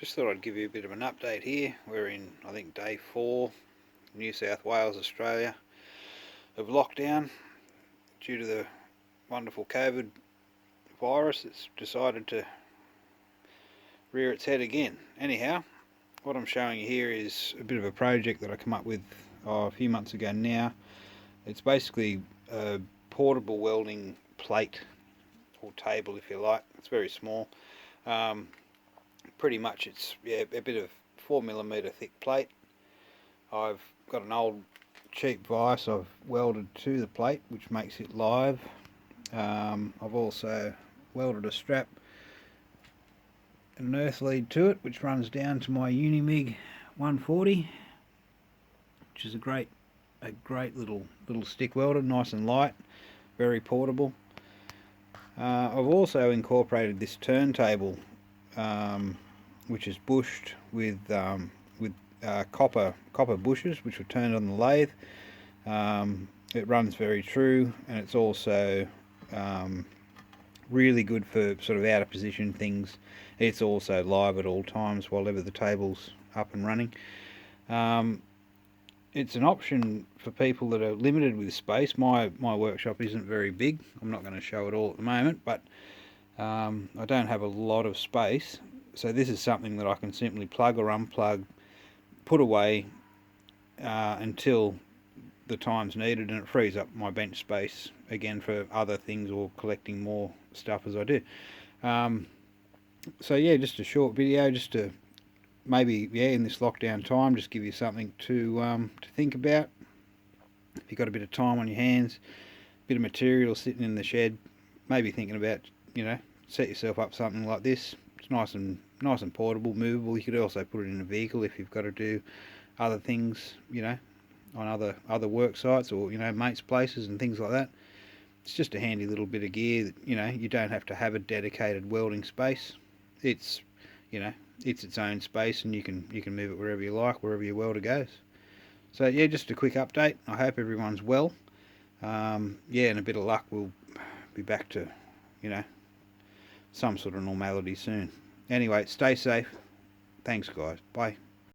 Just thought I'd give you a bit of an update here. We're in, I think, day 4, New South Wales, Australia, of lockdown due to the wonderful COVID virus that's decided to rear its head again. Anyhow, what I'm showing you here is a bit of a project that I come up with a few months ago now. It's basically a portable welding plate, or table if you like. It's very small. Pretty much it's a bit of 4mm thick plate. I've got an old cheap vise I've welded to the plate, which makes it live. I've also welded a strap and an earth lead to it, which runs down to my Unimig 140, which is a great little stick welder, nice and light, very portable. I've also incorporated this turntable, which is bushed with copper bushes, which are turned on the lathe. It runs very true, and it's also really good for sort of out of position things. It's also live at all times while ever the table's up and running. It's an option for people that are limited with space. My workshop isn't very big. I'm not going to show it all at the moment, but I don't have a lot of space, so this is something that I can simply plug or unplug, put away until the time's needed, and it frees up my bench space again for other things or collecting more stuff as I do. So yeah, just a short video, just to maybe in this lockdown time, just give you something to think about. If you've got a bit of time on your hands, a bit of material sitting in the shed, maybe thinking about, set yourself up something like this. It's nice and portable, movable. You could also put it in a vehicle if you've got to do other things, on other work sites or mates' places and things like that. It's just a handy little bit of gear that you don't have to have a dedicated welding space. It's it's its own space, and you can move it wherever you like, wherever your welder goes. So yeah, just a quick update. I hope everyone's well. And a bit of luck, we'll be back to some sort of normality soon. Anyway, stay safe. Thanks guys. Bye.